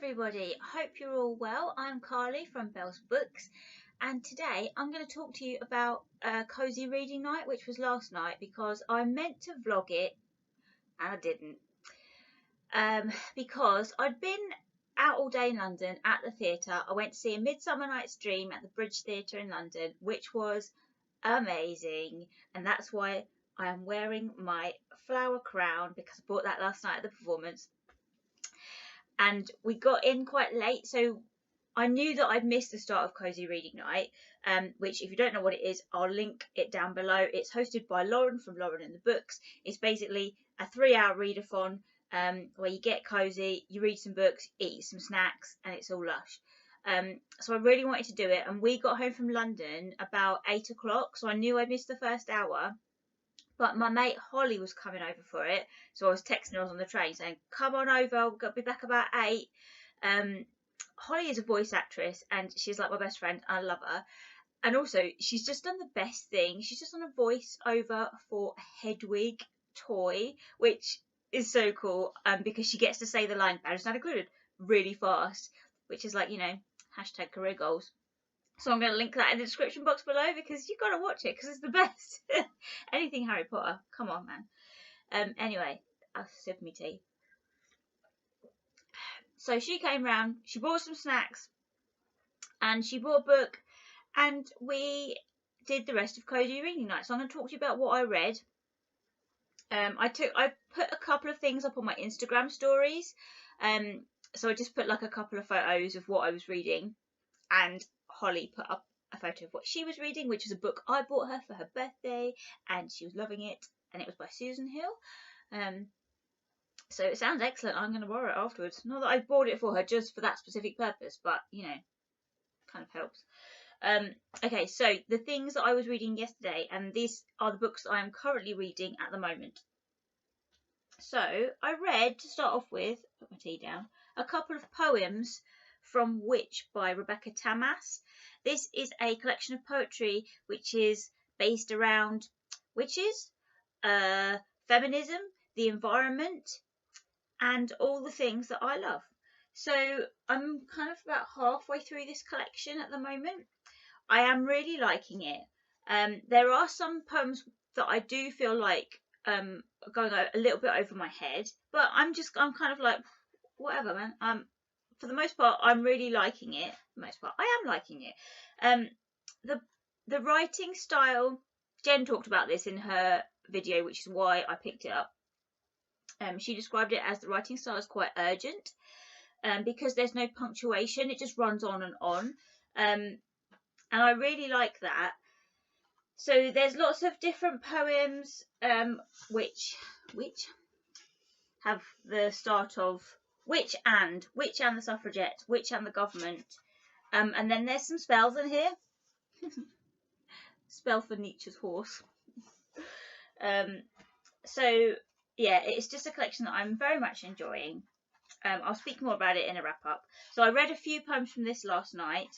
everybody, I hope you're all well. I'm Carly from Bell's Books, and today I'm going to talk to you about Cosy Reading Night, which was last night, because I meant to vlog it and I didn't, because I'd been out all day in London at the theatre. I went to see A Midsummer Night's Dream at the Bridge Theatre in London, which was amazing, and that's why I am wearing my flower crown, because I bought that last night at the performance. And we got in quite late, so I knew that I'd missed the start of Cosy Reading Night, which, if you don't know what it is, I'll link it down below. It's hosted by Lauren from Lauren and the Books. It's basically a 3-hour readathon where you get cozy, you read some books, eat some snacks, and it's all lush. So I really wanted to do it, and we got home from London about 8 o'clock, so I knew I'd missed the first hour. But my mate Holly was coming over for it, so I was texting her on the train saying, come on over, we'll be back about 8. Holly is a voice actress, and she's like my best friend. I love her. And also, she's just done the best thing. She's just done a voice over for Hedwig toy, which is so cool, because she gets to say the line, "Parents not included," really fast, which is like, hashtag career goals. So I'm going to link that in the description box below, because you've got to watch it, because it's the best. Anything Harry Potter. Come on, man. Anyway, I'll sip me tea. So she came round, she bought some snacks, and she bought a book, and we did the rest of Cosy Reading Night. So I'm going to talk to you about what I read. I put a couple of things up on my Instagram stories. So I just put like a couple of photos of what I was reading, and Holly put up a photo of what she was reading, which is a book I bought her for her birthday, and she was loving it, and it was by Susan Hill. So it sounds excellent. I'm going to borrow it afterwards. Not that I bought it for her just for that specific purpose, but kind of helps. Okay, so the things that I was reading yesterday, and these are the books I am currently reading at the moment. So I read, to start off with, put my tea down, a couple of poems from Witch by Rebecca Tamas. This is a collection of poetry which is based around witches, feminism, the environment, and all the things that I love. So I'm kind of about halfway through this collection at the moment. I am really liking it. There are some poems that I do feel like going a little bit over my head, but I'm kind of like, whatever, man. For the most part, I'm really liking it. For the most part, I am liking it. The writing style, Jen talked about this in her video, which is why I picked it up. She described it as the writing style is quite urgent, because there's no punctuation. It just runs on and on. And I really like that. So there's lots of different poems which have the start of Witch and the Suffragettes, Witch and the Government. And then there's some spells in here. Spell for Nietzsche's horse. So yeah, it's just a collection that I'm very much enjoying. I'll speak more about it in a wrap up. So I read a few poems from this last night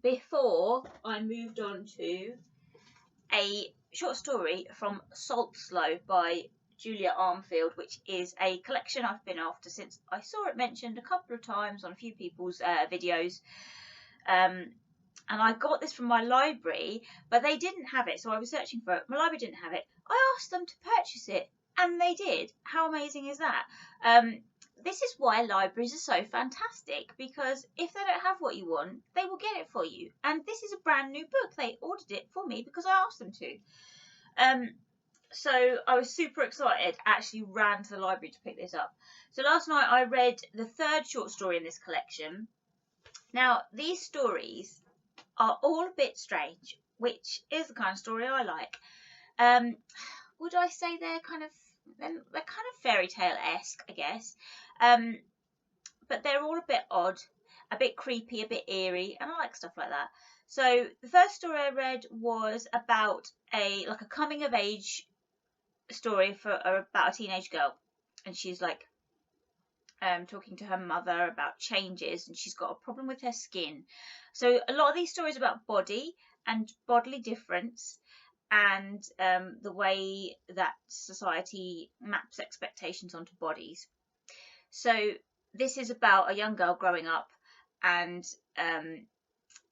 before I moved on to a short story from Salt Slow by Julia Armfield, which is a collection I've been after since I saw it mentioned a couple of times on a few people's videos. And I got this from my library, but they didn't have it, so I was searching for it. My library didn't have it. I asked them to purchase it, and they did. How amazing is that? This is why libraries are so fantastic, because if they don't have what you want, they will get it for you. And this is a brand new book. They ordered it for me because I asked them to. So I was super excited, actually ran to the library to pick this up. So last night I read the third short story in this collection. Now, these stories are all a bit strange, which is the kind of story I like. Would I say they're kind of fairy tale-esque, I guess. But they're all a bit odd, a bit creepy, a bit eerie, and I like stuff like that. So the first story I read was about a coming of age story about a teenage girl, and she's like talking to her mother about changes, and she's got a problem with her skin. So a lot of these stories about body and bodily difference, and the way that society maps expectations onto bodies. So this is about a young girl growing up, and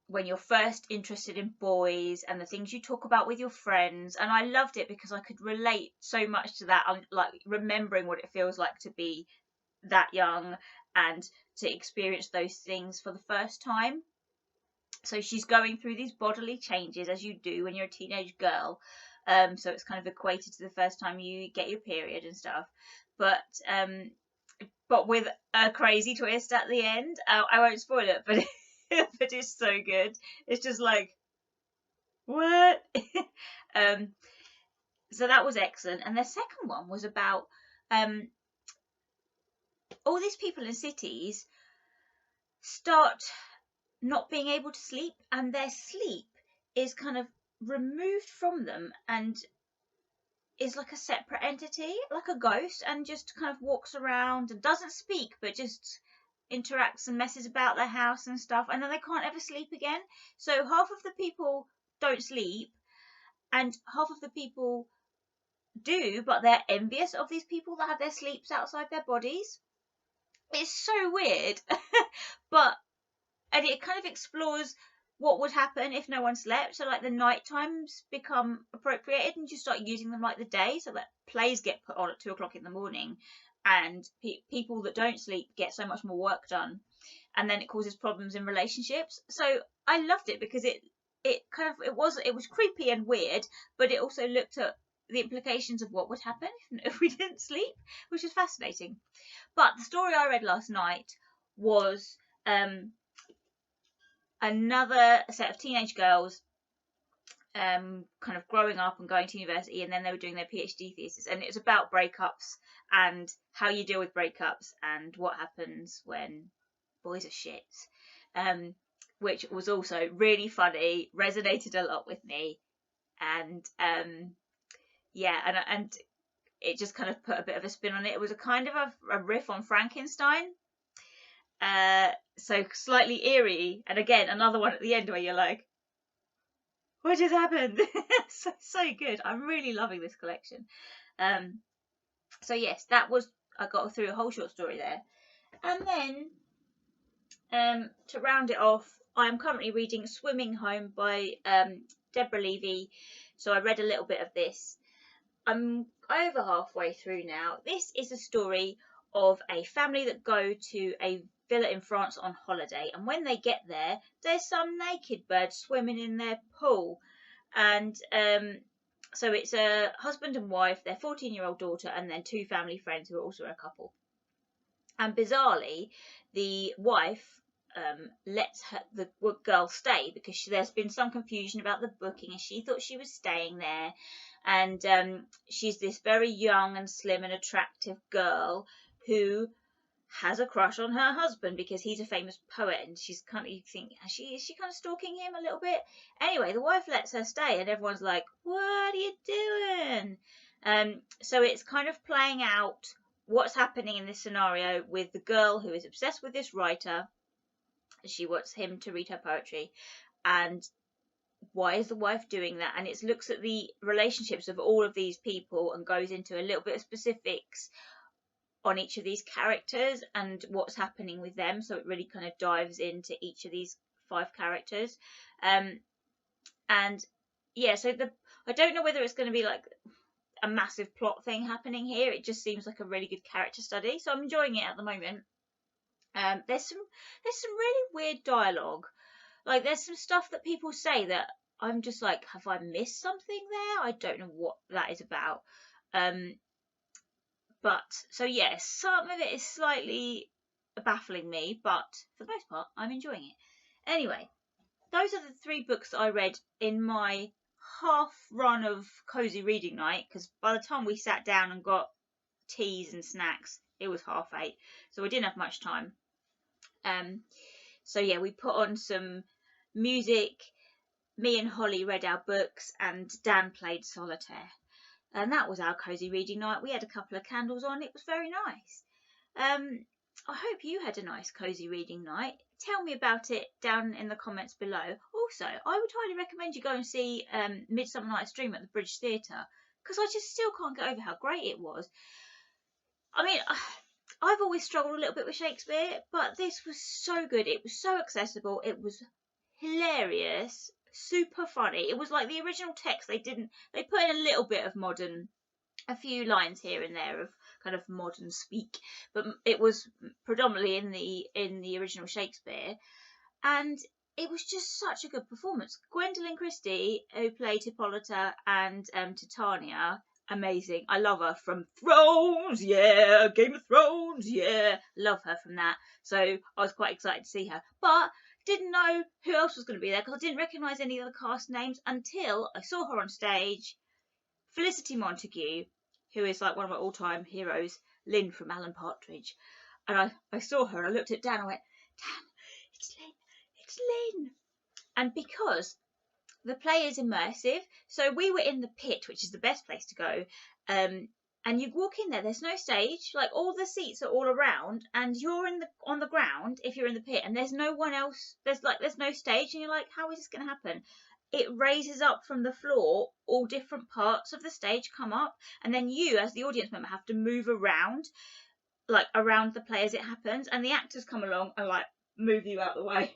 when you're first interested in boys and the things you talk about with your friends. And I loved it because I could relate so much to that. I'm like remembering what it feels like to be that young and to experience those things for the first time. So she's going through these bodily changes, as you do when you're a teenage girl. So it's kind of equated to the first time you get your period and stuff. But with a crazy twist at the end. I won't spoil it, but but it's so good. It's just like, what? So that was excellent. And the second one was about all these people in cities start not being able to sleep, and their sleep is kind of removed from them and is like a separate entity, like a ghost, and just kind of walks around and doesn't speak, but just interacts and messes about their house and stuff, and then they can't ever sleep again. So half of the people don't sleep, and half of the people do, but they're envious of these people that have their sleeps outside their bodies. It's so weird. And it kind of explores what would happen if no one slept. So like the night times become appropriated and you start using them like the day, so that plays get put on at 2 o'clock in the morning, and people that don't sleep get so much more work done, and then it causes problems in relationships. So I loved it because it was creepy and weird, but it also looked at the implications of what would happen if we didn't sleep, which is fascinating. But the story I read last night was another set of teenage girls kind of growing up and going to university, and then they were doing their PhD thesis, and it was about breakups and how you deal with breakups and what happens when boys are shit, which was also really funny, resonated a lot with me, and and it just kind of put a bit of a spin on it. It was a kind of a riff on Frankenstein, so slightly eerie, and again another one at the end where you're like, what just happened? so good. I'm really loving this collection. So yes, that was, I got through a whole short story there. And then to round it off, I am currently reading Swimming Home by Deborah Levy. So I read a little bit of this. I'm over halfway through now. This is a story of a family that go to a villa in France on holiday, and when they get there, there's some naked bird swimming in their pool, and so it's a husband and wife, their 14-year-old daughter, and then 2 family friends who are also a couple. And bizarrely, the wife lets the girl stay because there's been some confusion about the booking, and she thought she was staying there. And she's this very young and slim and attractive girl who has a crush on her husband because he's a famous poet, and she's kind of, you think, is she kind of stalking him a little bit? Anyway, the wife lets her stay, and everyone's like, what are you doing? So it's kind of playing out what's happening in this scenario with the girl who is obsessed with this writer. She wants him to read her poetry, and why is the wife doing that? And it looks at the relationships of all of these people and goes into a little bit of specifics on each of these characters and what's happening with them. So it really kind of dives into each of these 5 characters. And yeah, so I don't know whether it's going to be like a massive plot thing happening here. It just seems like a really good character study, so I'm enjoying it at the moment. There's some really weird dialogue. Like, there's some stuff that people say that I'm just like, have I missed something there? I don't know what that is about. But so yes, some of it is slightly baffling me, but for the most part, I'm enjoying it. Anyway, those are the 3 books that I read in my half run of Cosy Reading Night, because by the time we sat down and got teas and snacks, it was 8:30, so we didn't have much time. So yeah, we put on some music, me and Holly read our books, and Dan played solitaire. And that was our Cosy Reading Night. We had a couple of candles on. It was very nice. I hope you had a nice Cosy Reading Night. Tell me about it down in the comments below. Also, I would highly recommend you go and see Midsummer Night's Dream at the British Theatre, because I just still can't get over how great it was. I mean, I've always struggled a little bit with Shakespeare, but this was so good. It was so accessible. It was hilarious, super funny. It was like the original text. They put in a little bit of modern, a few lines here and there of kind of modern speak, but it was predominantly in the original Shakespeare, and it was just such a good performance. Gwendolyn Christie, who played Hippolyta and Titania, amazing. I love her from Thrones, yeah, Game of Thrones, yeah, love her from that. So I was quite excited to see her, but didn't know who else was going to be there because I didn't recognise any of the cast names until I saw her on stage. Felicity Montague, who is like one of my all-time heroes, Lynn from Alan Partridge, and I saw her and I looked at Dan and I went, Dan, it's Lynn. It's Lynn. And because the play is immersive, so we were in the pit, which is the best place to go, and you walk in there's no stage, like all the seats are all around, and you're on the ground if you're in the pit, and there's no one else, there's no stage, and you're like, how is this going to happen? It raises up from the floor, all different parts of the stage come up, and then you as the audience member have to move around, like around the play as it happens, and the actors come along and like move you out the way.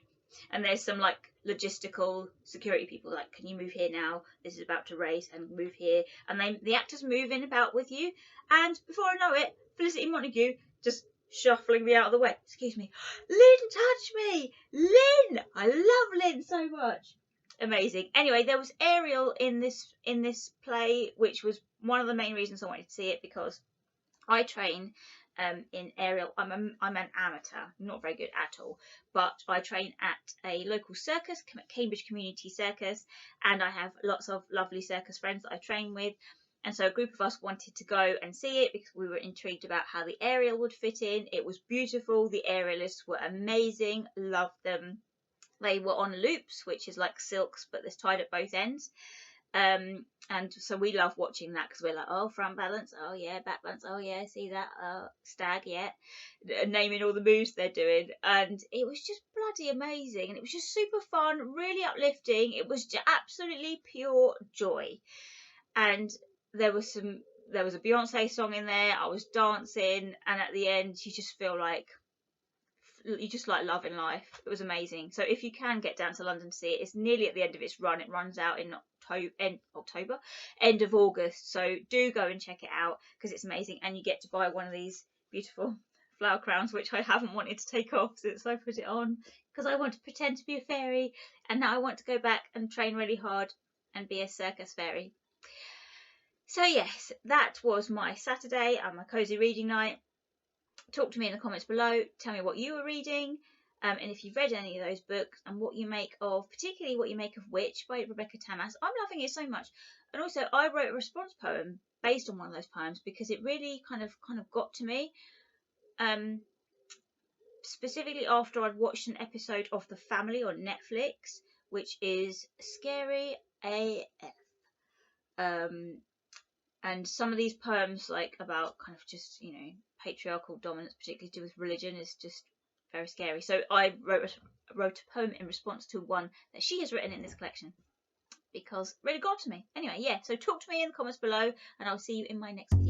And there's some like logistical security people like, can you move here now? This is about to race, and move here. And the actors move in about with you. And before I know it, Felicity Montague just shuffling me out of the way. Excuse me. Lynn, touch me. Lynn. I love Lynn so much. Amazing. Anyway, there was Ariel in this play, which was one of the main reasons I wanted to see it, because I train in Ariel. I'm an amateur, not very good at all, but I train at a local circus, Cambridge Community Circus, and I have lots of lovely circus friends that I train with, and so a group of us wanted to go and see it because we were intrigued about how the Ariel would fit in. It was beautiful. The aerialists were amazing. Loved them. They were on loops, which is like silks, but they're tied at both ends. And so we love watching that because we're like, oh, front balance, oh yeah, back balance, oh yeah, see that, stag, yeah, naming all the moves they're doing, and it was just bloody amazing, and it was just super fun, really uplifting. It was absolutely pure joy, and there was a Beyonce song in there. I was dancing, and at the end, you just feel like you just like loving life. It was amazing. So if you can get down to London to see it, it's nearly at the end of its run. It runs out in end of August. So do go and check it out because it's amazing, and you get to buy one of these beautiful flower crowns, which I haven't wanted to take off since I put it on because I want to pretend to be a fairy, and now I want to go back and train really hard and be a circus fairy. So yes, that was my Saturday and my cozy reading night. Talk to me in the comments below. Tell me what you were reading, and if you've read any of those books, and what you make of, particularly what you make of Witch by Rebecca Tamas. I'm loving it so much. And also, I wrote a response poem based on one of those poems because it really kind of got to me. Specifically after I'd watched an episode of The Family on Netflix, which is scary AF. And some of these poems, like about kind of just, patriarchal dominance, particularly to do with religion, is just very scary. So I wrote a poem in response to one that she has written in this collection because it really got to me. Anyway, yeah, so talk to me in the comments below, and I'll see you in my next video.